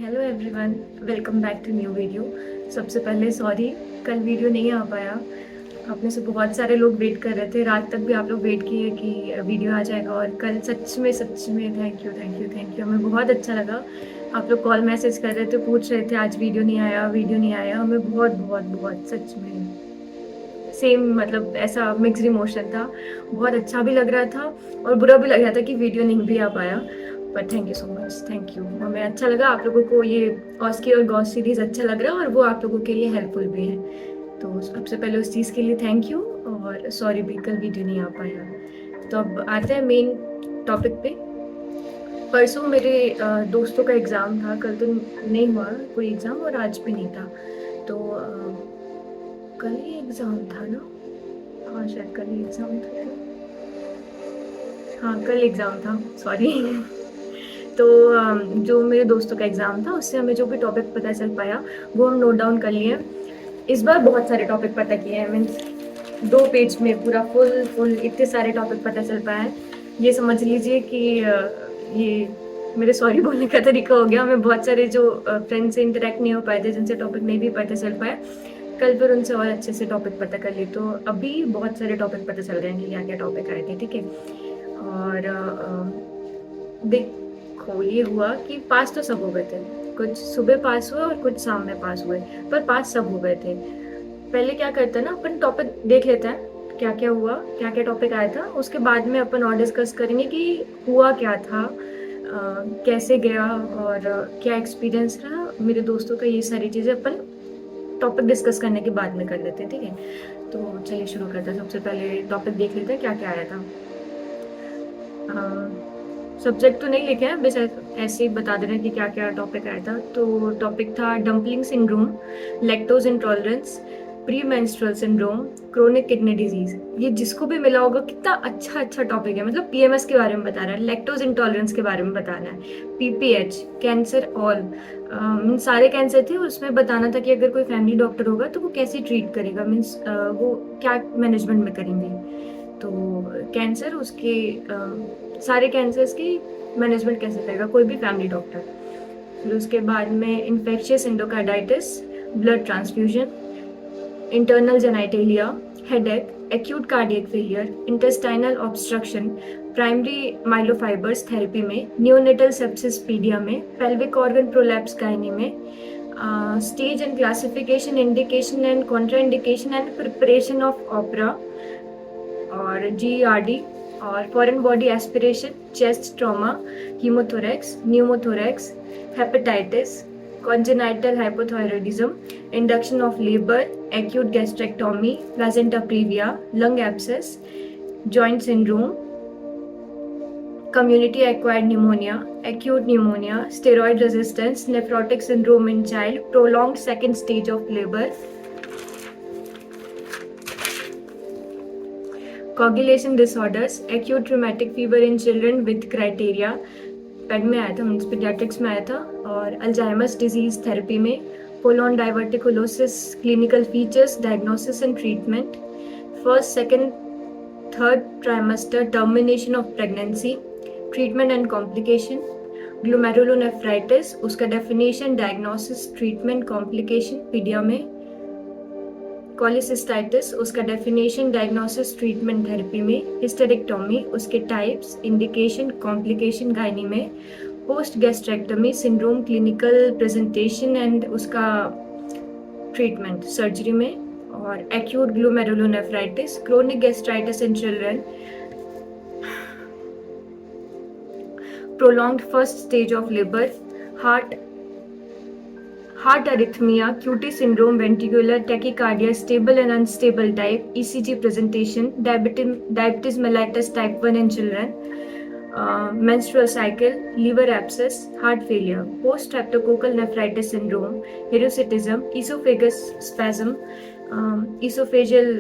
Hello everyone, welcome back to new video. सबसे पहले sorry, कल वीडियो नहीं आ पाया। आप में से बहुत सारे लोग वेट कर रहे थे, रात तक भी आप लोग वेट किए कि वीडियो आ जाएगा। और कल सच में thank you thank you thank you, हमें बहुत अच्छा लगा। आप लोग कॉल मैसेज कर रहे थे, पूछ रहे थे आज वीडियो नहीं आया, वीडियो नहीं आया। हमें बहुत बहुत बहुत सच में सेम, मतलब ऐसा मिक्स्ड इमोशन था। बहुत अच्छा भी लग रहा था और बुरा भी लग रहा था कि वीडियो नहीं भी आ पाया। But thank you so much, thank you. हमें अच्छा लगा, आप लोगों को ये ऑस्की और गॉस सीरीज अच्छा लग रहा है और वो आप लोगों के लिए हेल्पफुल भी है। तो सबसे पहले उस चीज़ के लिए थैंक यू, और सॉरी भी कल वीडियो नहीं आ पाया। तो अब आते हैं मेन टॉपिक पे। परसों मेरे दोस्तों का एग्ज़ाम था, कल तो नहीं हुआ कोई एग्ज़ाम और आज भी नहीं था। तो कल ही एग्ज़ाम था ना? हाँ, शायद कल ही एग्ज़ाम था। हाँ, कल एग्ज़ाम था, सॉरी। तो जो मेरे दोस्तों का एग्ज़ाम था उससे हमें जो भी टॉपिक पता चल पाया वो हम नोट डाउन कर लिए। इस बार बहुत सारे टॉपिक पता किए हैं, मीन्स 2 पेज में पूरा फुल फुल इतने सारे टॉपिक पता चल पाए हैं। ये समझ लीजिए कि ये मेरे सॉरी बोलने का तरीका हो गया। हमें बहुत सारे जो फ्रेंड से इंटरेक्ट नहीं हो पाए थे, जिनसे टॉपिक नहीं भी पता चल पाया, कल फिर उनसे और अच्छे से टॉपिक पता कर लिए। तो अभी बहुत सारे टॉपिक पता चल रहे हैं कि क्या क्या टॉपिक आए थे, ठीक है। और देखो, ये हुआ कि पास तो सब हो गए थे। कुछ सुबह पास हुए और कुछ शाम में पास हुए, पर पास सब हो गए थे। पहले क्या करते हैं ना, अपन टॉपिक देख लेते हैं क्या क्या हुआ, क्या क्या टॉपिक आया था। उसके बाद में अपन और डिस्कस करेंगे कि हुआ क्या था, कैसे गया और क्या एक्सपीरियंस रहा मेरे दोस्तों का। ये सारी चीज़ें अपन टॉपिक डिस्कस करने के बाद में कर लेते हैं, ठीक है। तो चलिए शुरू करते हैं। सबसे पहले टॉपिक देख लेते हैं क्या क्या आया था। सब्जेक्ट तो नहीं लिखे हैं, बस ऐसे ही बता दे रहे हैं कि क्या क्या टॉपिक आया था। तो टॉपिक था dumpling syndrome, lactose intolerance, pre menstrual syndrome, chronic kidney disease. ये जिसको भी मिला होगा कितना अच्छा अच्छा टॉपिक है। मतलब पीएमएस के बारे में बता रहा है, लैक्टोज इंटॉलरेंस के बारे में बताना है, पीपीएच, कैंसर, ऑल सारे कैंसर थे। उसमें बताना था कि अगर कोई फैमिली डॉक्टर होगा तो वो कैसे ट्रीट करेगा, मीन्स वो क्या मैनेजमेंट में करेंगे। तो कैंसर, उसके सारे कैंसर्स की मैनेजमेंट कैसे करेगा कोई भी फैमिली डॉक्टर। फिर उसके बाद में infectious endocarditis, blood transfusion, internal genitalia, headache, acute cardiac failure, intestinal obstruction, primary myelofibrosis therapy में, नियोनेटल सेप्सिस पीडिया में, पेल्विक ऑर्गन प्रोलैप्स गायनी में, stage and classification, indication and contraindication and preparation of ऑपरा और GRD, और foreign body aspiration, chest trauma, haemothorax, pneumothorax, hepatitis, congenital hypothyroidism, induction of labor, acute gastrectomy, placenta previa, lung abscess, joint syndrome, community acquired pneumonia, acute pneumonia, steroid resistance, nephrotic syndrome in child, prolonged second stage of labor, coagulation disorders, acute rheumatic fever in children with criteria, paed में आया था, means paediatrics में आया था। और Alzheimer's disease therapy में, colon diverticulosis, clinical features, diagnosis and treatment, first second third trimester, termination of pregnancy, treatment and complication, glomerulonephritis, उसका definition, diagnosis, treatment, complication pedia में, कॉलिसिस्टाइटिस, उसका डेफिनेशन, डायग्नोसिस, ट्रीटमेंट थेरेपी में, hysterectomy, उसके types, indication, complication gynae में, post gastrectomy syndrome, clinical presentation and उसका treatment surgery में, और acute glomerulonephritis, chronic gastritis in children, prolonged first stage of labour, heart arrhythmia, QT syndrome, ventricular tachycardia, stable and unstable type, ECG presentation, diabetes mellitus type 1 in children, menstrual cycle, liver abscess, heart failure, post-streptococcal nephritis syndrome, hirsutism, esophagus spasm, esophageal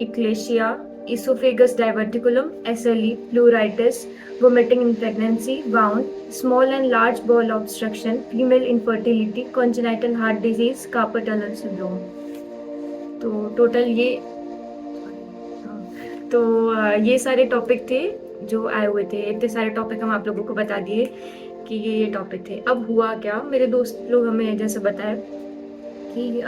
eclasia, esophagus diverticulum, SLE, pleuritis, vomiting in pregnancy, wound, small and large bowel obstruction, female infertility, congenital heart disease, carpal tunnel syndrome। तो total ये ये सारे topic थे जो आए हुए थे। इतने सारे टॉपिक हम आप लोगों को बता दिए। कि ये टॉपिक थे। अब हुआ क्या, मेरे दोस्त लोग हमें जैसे बताया कि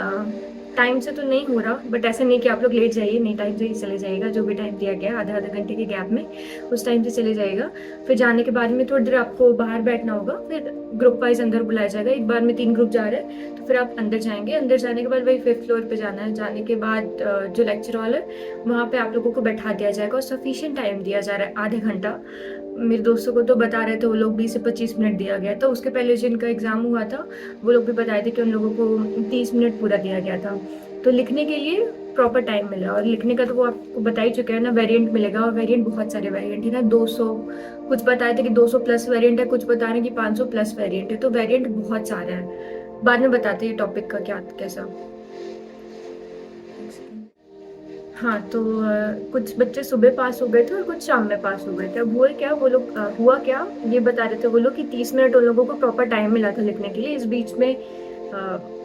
टाइम से तो नहीं हो रहा, बट ऐसा नहीं कि आप लोग लेट जाइए, नहीं, टाइम से ही चले जाइएगा। जो भी टाइम दिया गया आधा आधा घंटे के गैप में, उस टाइम से चले जाएगा। फिर जाने के बाद में थोड़ी देर आपको बाहर बैठना होगा, फिर ग्रुप वाइज अंदर बुलाया जाएगा। एक बार में 3 ग्रुप जा रहे हैं, तो फिर आप अंदर जाएंगे। अंदर जाने के बाद वही 5th फ्लोर पे जाना है। जाने के बाद जो लेक्चर हॉल है वहाँ पे आप लोगों को बैठा दिया जाएगा और सफिशिएंट टाइम दिया जा रहा है, आधे घंटा। मेरे दोस्तों को तो बता रहे थे वो लोग 20 से 25 मिनट दिया गया था। उसके पहले जिनका एग्जाम हुआ था वो लोग भी बताए थे कि उन लोगों को 30 मिनट पूरा दिया गया था। तो लिखने के लिए प्रॉपर टाइम मिला, और लिखने का तो वो आपको बता ही चुके हैं ना, वेरिएंट मिलेगा। और वेरिएंट बहुत सारे वेरिएंट है ना, 200 कुछ बताए थे कि 200 प्लस वेरिएंट है, कुछ बता रहे हैं कि 500 प्लस वेरिएंट है। तो वेरिएंट बहुत सारे हैं, बाद में बताते हैं टॉपिक का क्या कैसा। हाँ, तो कुछ बच्चे सुबह पास हो गए थे और कुछ शाम में पास हो गए थे। अब हुआ क्या ये बता रहे थे वो लोग कि 30 मिनट उन लोगों को प्रॉपर टाइम मिला था लिखने के लिए। इस बीच में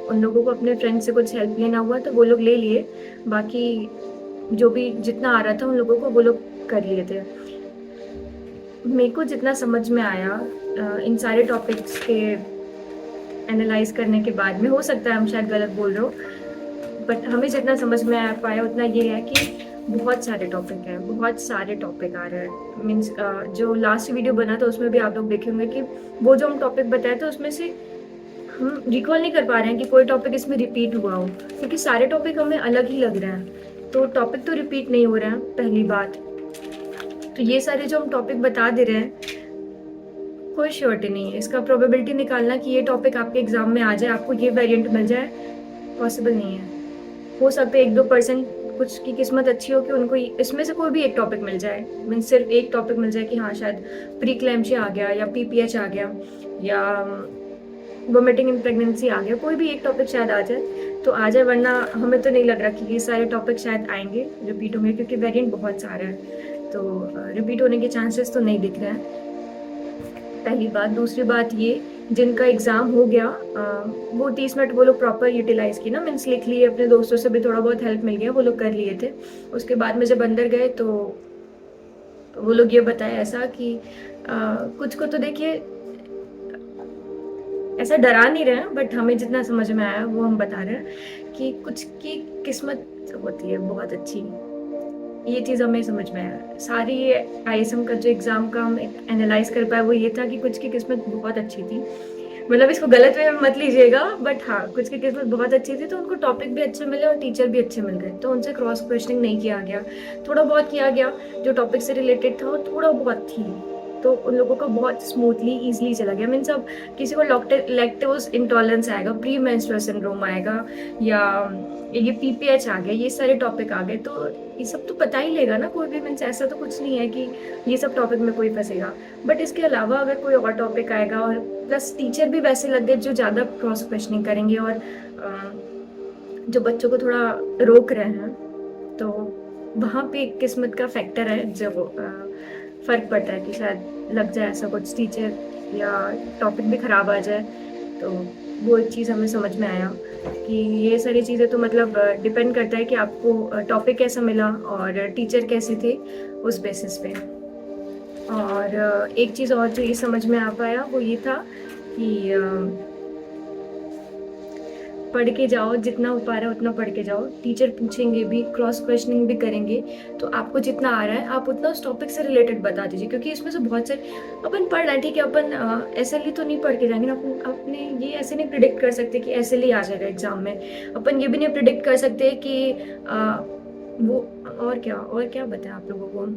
उन लोगों को अपने फ्रेंड से कुछ हेल्प लेना हुआ तो वो लोग ले लिए। बाकी जो भी जितना आ रहा था उन लोगों को वो लोग कर लिए थे। मेरे को जितना समझ में आया इन सारे टॉपिक्स के एनालाइज करने के बाद में, हो सकता है हम शायद गलत बोल रहे हो, बट हमें जितना समझ में आ पाया उतना ये है कि बहुत सारे टॉपिक हैं, बहुत सारे टॉपिक आ रहे हैं। मीन्स जो लास्ट वीडियो बना था उसमें भी आप लोग देखे होंगे कि वो जो हम टॉपिक बताए थे उसमें से हम रिकॉल नहीं कर पा रहे हैं कि कोई टॉपिक इसमें रिपीट हुआ हो, क्योंकि सारे टॉपिक हमें अलग ही लग रहे हैं। तो टॉपिक तो रिपीट नहीं हो रहे हैं, पहली बात। तो ये सारे जो हम टॉपिक बता दे रहे हैं कोई श्योरिटी नहीं है। इसका प्रोबेबिलिटी निकालना कि ये टॉपिक आपके एग्जाम में आ जाए, आपको ये वेरिएंट मिल जाए, पॉसिबल नहीं है। हो सकता है 1-2% कुछ की किस्मत अच्छी हो कि उनको इसमें से कोई भी एक टॉपिक मिल जाए। मीन सिर्फ एक टॉपिक मिल जाए कि हाँ शायद प्री क्लैम्शिया आ गया, या PPH आ गया, या वोमिटिंग इन प्रेगनेंसी आ गया। कोई भी एक टॉपिक शायद आ जाए तो आ जाए, वरना हमें तो नहीं लग रहा कि ये सारे टॉपिक शायद आएंगे, रिपीट होंगे, क्योंकि वेरिएंट बहुत सारे हैं। तो रिपीट होने के चांसेस तो नहीं दिख रहे हैं, पहली बात। दूसरी बात ये, जिनका एग्ज़ाम हो गया वो 30 मिनट वो लोग प्रॉपर यूटिलाइज़ की ना, मीन्स लिख लिए, अपने दोस्तों से भी थोड़ा बहुत हेल्प मिल गया, वो लोग कर लिए थे। उसके बाद में जब अंदर गए तो वो लोग ये बताया ऐसा कि कुछ को तो देखिए ऐसा डरा नहीं रहे हैं, बट हमें जितना समझ में आया वो हम बता रहे हैं कि कुछ की किस्मत होती है बहुत अच्छी। ये चीज़ हमें समझ में आया। सारी ISM का जो एग्ज़ाम का हम एनालाइज कर पाए वो ये था कि कुछ की किस्मत बहुत अच्छी थी। मतलब इसको गलत वे में मत लीजिएगा, बट हाँ, कुछ की किस्मत बहुत अच्छी थी, तो उनको टॉपिक भी अच्छे मिले और टीचर भी अच्छे मिल गए, तो उनसे क्रॉस क्वेश्चनिंग नहीं किया गया। थोड़ा बहुत किया गया, जो टॉपिक से रिलेटेड था वो थोड़ा बहुत थी, तो उन लोगों का बहुत स्मूथली ईजिली चला गया। मीन्स अब किसी को लैक्टोज इंटॉलरेंस आएगा, प्री मेंस्ट्रुअल सिंड्रोम आएगा, या ये PPH आ गया, ये सारे टॉपिक आ गए, तो ये सब तो पता ही लेगा ना कोई भी। मीन्स ऐसा तो कुछ नहीं है कि ये सब टॉपिक में कोई फंसेगा। बट इसके अलावा अगर कोई और टॉपिक आएगा, और प्लस टीचर भी वैसे लग गए जो ज़्यादा क्रॉस क्वेश्चनिंग करेंगे और जो बच्चों को थोड़ा रोक रहे हैं, तो वहाँ पे किस्मत का फैक्टर है, जो फ़र्क पड़ता है कि शायद लग जाए ऐसा कुछ टीचर, या टॉपिक भी ख़राब आ जाए। तो वो एक चीज़ हमें समझ में आया कि ये सारी चीज़ें तो मतलब डिपेंड करता है कि आपको टॉपिक कैसा मिला और टीचर कैसे थे, उस बेसिस पे। और एक चीज़ और जो ये समझ में आ पाया वो ये था कि पढ़ के जाओ, जितना हो पा रहा है उतना पढ़ के जाओ। टीचर पूछेंगे भी, क्रॉस क्वेश्चनिंग भी करेंगे, तो आपको जितना आ रहा है आप उतना उस टॉपिक से रिलेटेड बता दीजिए, क्योंकि इसमें से बहुत सारे अपन पढ़ रहे हैं, ठीक है, अपन SLE तो नहीं पढ़ के जाएंगे ना। अपन अपने ये ऐसे नहीं प्रिडिक्ट कर सकते कि SLE आ जाएगा एग्जाम में। अपन ये भी नहीं प्रिडिक्ट कर सकते कि वो और क्या बताएं आप लोगों को।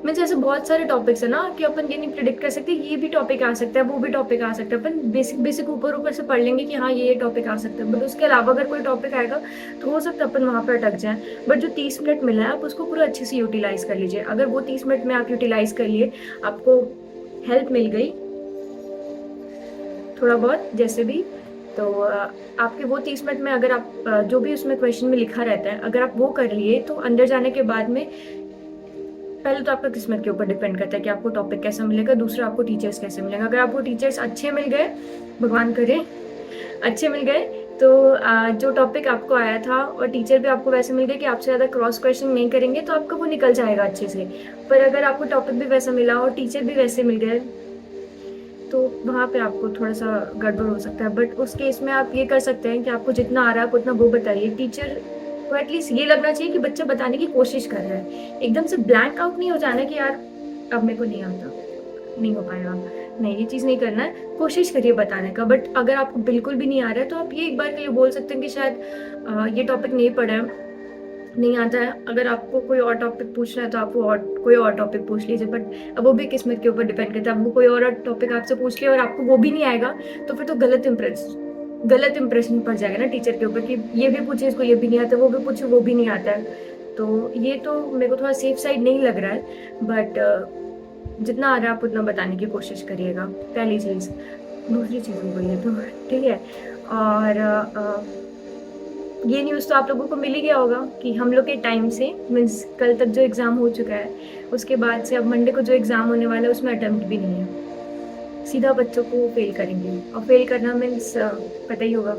मीन्स ऐसे बहुत सारे टॉपिक्स है ना कि अपन ये नहीं प्रिडिक्ट कर सकते ये भी टॉपिक आ सकता है, वो भी टॉपिक आ सकता है। अपन बेसिक ऊपर से पढ़ लेंगे कि हाँ ये टॉपिक आ सकता है, बट उसके अलावा अगर कोई टॉपिक आएगा तो हो सकता है अपन वहाँ पर अटक जाए। बट जो 30 मिनट मिला है आप उसको पूरा अच्छे से यूटिलाइज़ कर लीजिए। अगर वो 30 मिनट में आप यूटिलाइज़ कर लिए, आपको हेल्प मिल गई थोड़ा बहुत जैसे भी, तो आपके वो 30 मिनट में अगर आप जो भी उसमें क्वेश्चन में लिखा रहता है अगर आप वो कर लिए, तो अंदर जाने के बाद में पहले तो आपका किस्मत के ऊपर डिपेंड करता है कि आपको टॉपिक कैसा मिलेगा, दूसरा आपको टीचर्स कैसे मिलेगा। अगर आपको टीचर्स अच्छे मिल गए, भगवान करे अच्छे मिल गए, तो जो टॉपिक आपको आया था और टीचर भी आपको वैसे मिल गए कि आपसे ज़्यादा क्रॉस क्वेश्चन नहीं करेंगे, तो आपका वो निकल जाएगा अच्छे से। पर अगर आपको टॉपिक भी वैसा मिला और टीचर भी वैसे मिल गए तो वहाँ पे आपको थोड़ा-सा गड़बड़ हो सकता है। बट उस केस में आप ये कर सकते हैं कि आपको जितना आ रहा है आप उतना वो बताइए। टीचर को एटलीस्ट ये लगना चाहिए कि बच्चा बताने की कोशिश कर रहा है। एकदम से ब्लैंक आउट नहीं हो जाना कि यार अब मेरे को नहीं आता, नहीं हो पाएगा। नहीं, ये चीज़ नहीं करना है, कोशिश करिए बताने का। बट अगर आपको बिल्कुल भी नहीं आ रहा है तो आप ये एक बार के लिए बोल सकते हैं कि शायद ये टॉपिक नहीं पढ़ा है, नहीं आता है। अगर आपको कोई और टॉपिक पूछना है तो आप कोई और टॉपिक पूछ लीजिए। बट अब वो भी किस्मत के ऊपर डिपेंड करता है। अब वो कोई और टॉपिक आपसे पूछ लिया और आपको वो भी नहीं आएगा तो फिर तो गलत इंप्रेशन पड़ जाएगा ना टीचर के ऊपर कि ये भी पूछे इसको ये भी नहीं आता, वो भी पूछे वो भी नहीं आता है। तो ये तो मेरे को थोड़ा सेफ साइड नहीं लग रहा है। बट जितना आ रहा है आप उतना बताने की कोशिश करिएगा, पहली चीज़। दूसरी चीज़ हो गई है तो ठीक है। और ये न्यूज़ तो आप लोगों को मिल ही गया होगा कि हम लोग के टाइम से मीन्स कल तक जो एग्ज़ाम हो चुका है उसके बाद से अब मंडे को जो एग्ज़ाम होने वाला है उसमें अटेम्प्ट भी नहीं है। सीधा बच्चों को फेल करेंगे। और फेल करना मीन्स पता ही होगा,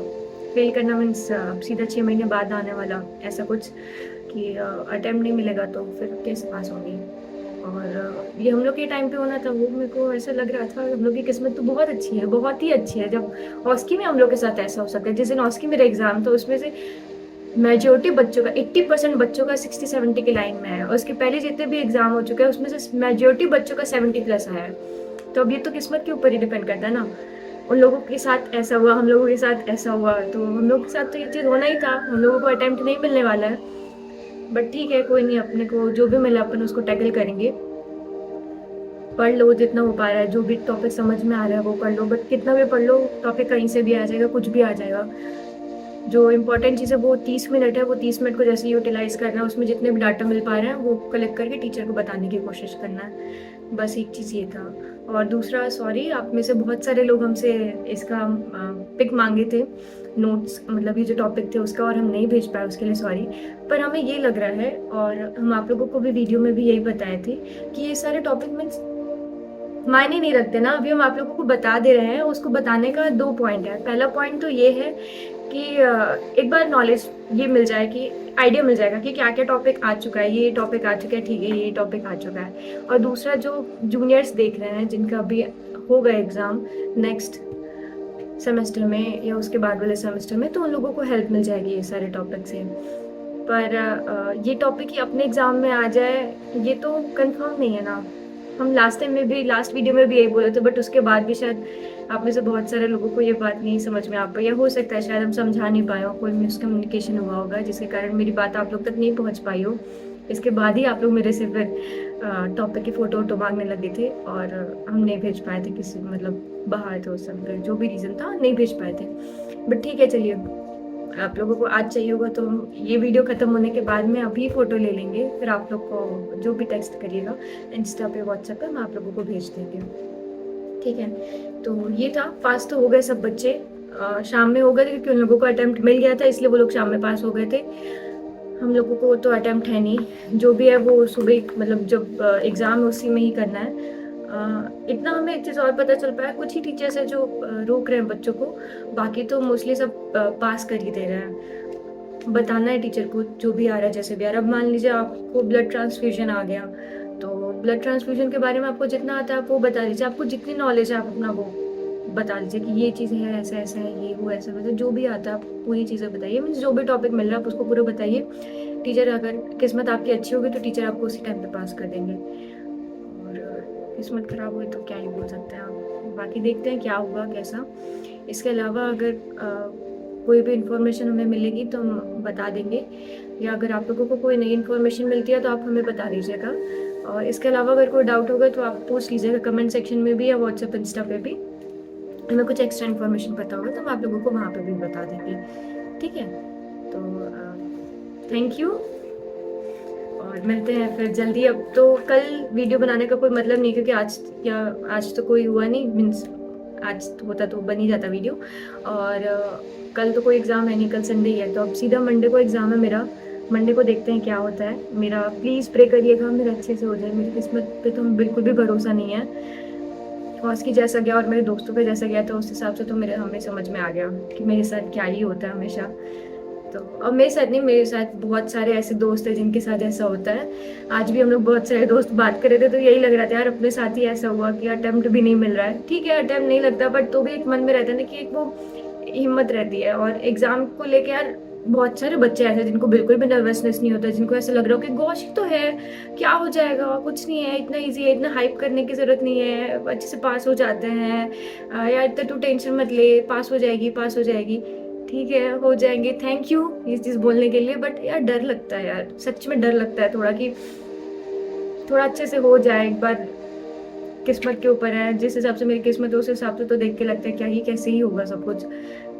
फेल करना मीन्स सीधा 6 महीने बाद आने वाला ऐसा कुछ कि अटेम्प्ट नहीं मिलेगा तो फिर कैसे पास होंगे। और ये हम लोग के टाइम पे होना था, वो मेरे को ऐसा लग रहा था हम लोग की किस्मत तो बहुत अच्छी है, बहुत ही अच्छी है। जब ऑस्की में हम लोग के साथ ऐसा हो सकता है, जिस दिन ऑस्की मेरा एग्ज़ाम था उसमें से मेजॉरिटी बच्चों का 80% बच्चों का 60-70 की लाइन में है। और उसके पहले जितने भी एग्ज़ाम हो चुके हैं उसमें से मेजॉरिटी बच्चों का 70+ आया है। तो अब ये तो किस्मत के ऊपर ही डिपेंड करता है ना। उन लोगों के साथ ऐसा हुआ, हम लोगों के साथ ऐसा हुआ, तो हम लोग के साथ तो ये चीज़ होना ही था। हम लोगों को अटेम्प्ट नहीं मिलने वाला है। बट ठीक है, कोई नहीं, अपने को जो भी मिला अपन उसको टैकल करेंगे। पढ़ लो जितना हो पा रहा है, जो भी टॉपिक समझ में आ रहा है वो पढ़ लो। बट कितना भी पढ़ लो, टॉपिक कहीं से भी आ जाएगा, कुछ भी आ जाएगा। जो इम्पोर्टेंट चीज़ है वो 30 मिनट है, वो 30 मिनट को जैसे यूटिलाइज़ करना है, उसमें जितने भी डाटा मिल पा रहे हैं वो कलेक्ट करके टीचर को बताने की कोशिश करना है। बस एक चीज़ ये था। और दूसरा, सॉरी, आप में से बहुत सारे लोग हमसे इसका पिक मांगे थे, नोट्स, मतलब ये जो टॉपिक थे उसका, और हम नहीं भेज पाए, उसके लिए सॉरी। पर हमें ये लग रहा है, और हम आप लोगों को भी वीडियो में भी यही बताए थे, कि ये सारे टॉपिक मीन्स मायने नहीं रखते ना। अभी हम आप लोगों को बता दे रहे हैं, उसको बताने का 2 पॉइंट है। पहला पॉइंट तो ये है कि एक बार नॉलेज ये मिल जाए, कि आइडिया मिल जाएगा कि क्या क्या टॉपिक आ चुका है, ये टॉपिक आ चुका है, ठीक है, ये टॉपिक आ चुका है। और दूसरा, जो जूनियर्स देख रहे हैं जिनका अभी होगा एग्ज़ाम नेक्स्ट सेमेस्टर में या उसके बाद वाले सेमेस्टर में, तो उन लोगों को हेल्प मिल जाएगी ये सारे टॉपिक से। पर ये टॉपिक ही अपने एग्ज़ाम में आ जाए ये तो कंफर्म नहीं है ना। हम लास्ट वीडियो में भी यही बोले थे, बट उसके बाद भी शायद आप में से बहुत सारे लोगों को ये बात नहीं समझ में आ पाई, या हो सकता है शायद हम समझा नहीं पाए हो, कोई मिसकम्युनिकेशन हुआ होगा जिसके कारण मेरी बात आप लोग तक नहीं पहुंच पाई हो। इसके बाद ही आप लोग मेरे से फिर टॉपिक की फ़ोटो मांगने लगे थे, और हम नहीं भेज पाए थे, किसी मतलब बाहर थे उस समय, जो भी रीज़न था नहीं भेज पाए थे। बट ठीक है, चलिए, आप लोगों को आज चाहिए होगा तो ये वीडियो ख़त्म होने के बाद में अभी फ़ोटो ले लेंगे, फिर आप लोग को जो भी टेक्स्ट करिएगा इंस्टा पे, व्हाट्सएप पे, हम आप लोगों को भेज देंगे, ठीक है। तो ये था, पास तो हो गए सब बच्चे। शाम में हो गए थे क्योंकि उन लोगों को अटैम्प्ट मिल गया था, इसलिए वो लोग शाम में पास हो गए थे। हम लोगों को तो अटैम्प्ट है नहीं, जो भी है वो सुबह, मतलब जब एग्ज़ाम है उसी में ही करना है। इतना हमें एक चीज़ और पता चल पाया, कुछ ही टीचर्स हैं जो रोक रहे हैं बच्चों को, बाकी तो मोस्टली सब पास कर ही दे रहे हैं। बताना है टीचर को जो भी आ रहा है, जैसे भी आ रहा है। अब मान लीजिए आपको ब्लड ट्रांसफ्यूजन आ गया, तो ब्लड ट्रांसफ्यूजन के बारे में आपको जितना आता है आप वो बता दीजिए। आपको जितनी नॉलेज है आप अपना वो बता दीजिए कि ये चीज़ है, ऐसा ऐसा है, ये वो ऐसा, मतलब जो भी आता है आप पूरी चीज़ें बताइए। मीन्स जो भी टॉपिक मिल रहा है आप उसको पूरा बताइए। टीचर, अगर किस्मत आपकी अच्छी होगी तो टीचर आपको उसी टाइम पे पास कर देंगे, और किस्मत ख़राब हुई तो क्या ही बोल सकते हैं आप। बाकी देखते हैं क्या होगा, कैसा। इसके अलावा अगर कोई भी इन्फॉर्मेशन हमें मिलेगी तो हम बता देंगे, या अगर आप लोगों को कोई नई इन्फॉर्मेशन मिलती है तो आप हमें बता दीजिएगा। और इसके अलावा अगर कोई डाउट होगा तो आप पूछ लीजिएगा कमेंट सेक्शन में भी, या व्हाट्सएप, इंस्टा पे भी। हमें कुछ एक्स्ट्रा इन्फॉर्मेशन पता होगा तो हम आप लोगों को वहाँ पे भी बता देंगे, ठीक है। तो थैंक यू, और मिलते हैं फिर जल्दी। अब तो कल वीडियो बनाने का कोई मतलब नहीं, क्योंकि आज तो कोई हुआ नहीं, मीन्स आज तो होता तो बन ही जाता वीडियो। और कल तो कोई एग्ज़ाम है नहीं, कल संडे ही है, तो अब सीधा मंडे को एग्ज़ाम है मेरा। मंडे को देखते हैं क्या होता है मेरा। प्लीज़ प्रे करिएगा मेरा अच्छे से हो जाए। मेरी किस्मत पे तो बिल्कुल भी भरोसा नहीं है। और उसकी जैसा गया और मेरे दोस्तों का जैसा गया, तो उस हिसाब से तो हमें समझ में आ गया कि मेरे साथ क्या ही होता है हमेशा। तो और मेरे साथ नहीं, मेरे साथ बहुत सारे ऐसे दोस्त हैं जिनके साथ ऐसा होता है। आज भी हम लोग बहुत सारे दोस्त बात कर रहे थे तो यही लग रहा था यार, अपने साथ ही ऐसा हुआ कि अटेम्प्ट भी नहीं मिल रहा है। ठीक है, अटेम्प्ट नहीं लगता बट तो भी एक मन में रहता है ना कि एक वो हिम्मत रहती है। और एग्जाम को लेके यार बहुत सारे बच्चे ऐसे जिनको बिल्कुल भी नर्वसनेस नहीं होता, जिनको ऐसा लग रहा हो कि गॉश ही तो है, क्या हो जाएगा, कुछ नहीं है, इतना इजी है, इतना हाइप करने की जरूरत नहीं है, अच्छे से पास हो जाते हैं। यार इतना तू टेंशन मत ले, पास हो जाएगी, पास हो जाएगी। ठीक है, हो जाएंगे, थैंक यू ये चीज़ बोलने के लिए। बट यार डर लगता है यार, सच में डर लगता है थोड़ा, कि थोड़ा अच्छे से हो जाए एक बार। किस्मत के ऊपर है, जिस हिसाब से मेरी किस्मत है उस हिसाब से तो देख के लगता है क्या ही कैसे ही होगा सब कुछ।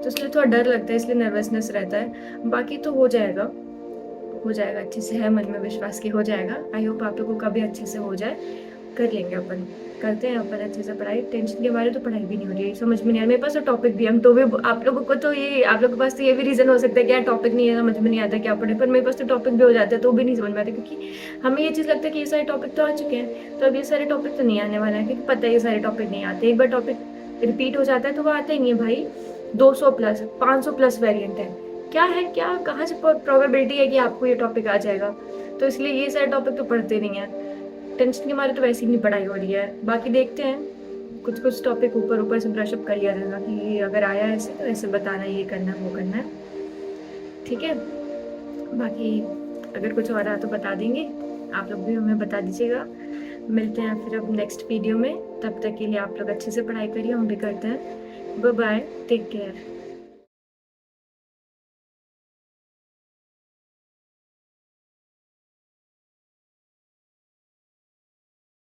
तो इसलिए थोड़ा डर लगता है, इसलिए नर्वसनेस रहता है। बाकी तो हो जाएगा, हो जाएगा अच्छे से, है मन में विश्वास कि हो जाएगा। आई होप आप लोगों का भी अच्छे से हो जाए। कर लेंगे अपन, करते हैं अपन अच्छे से पढ़ाई। टेंशन के बारे तो पढ़ाई भी नहीं हो रही है, समझ में नहीं आ रहा। मेरे पास तो टॉपिक भी, हम तो भी आप लोगों को तो ये, आप लोगों के पास तो ये भी रीज़न हो सकता है कि यार टॉपिक नहीं है, समझ में नहीं आता क्या पढ़े। पर मेरे पास तो टॉपिक भी हो जाते हैं तो भी नहीं समझ में आता, क्योंकि हमें ये चीज़ लगता है कि ये सारे टॉपिक तो आ चुके हैं, तो अब ये सारे टॉपिक तो नहीं आने वाले हैं, क्योंकि पता है ये सारे टॉपिक नहीं आते। एक बार टॉपिक रिपीट हो जाता है तो वो आता ही नहीं है भाई। 200 प्लस 500 प्लस वेरिएंट है, क्या है, क्या कहाँ से प्रोबेबिलिटी है कि आपको ये टॉपिक आ जाएगा। तो इसलिए ये सारे टॉपिक तो पढ़ते नहीं हैं। टेंशन के मारे तो वैसे ही नहीं पढ़ाई हो रही है। बाकी देखते हैं, कुछ कुछ टॉपिक ऊपर ऊपर से ब्रशअप कर लिया रहेगा कि अगर आया ऐसे तो ऐसे बताना है, ये करना है, वो करना है। ठीक है, बाकी अगर कुछ और रहा तो बता देंगे, आप लोग भी हमें बता दीजिएगा। मिलते हैं फिर अब नेक्स्ट वीडियो में, तब तक के लिए आप लोग अच्छे से पढ़ाई करिए, हम भी करते हैं। Bye bye, take care.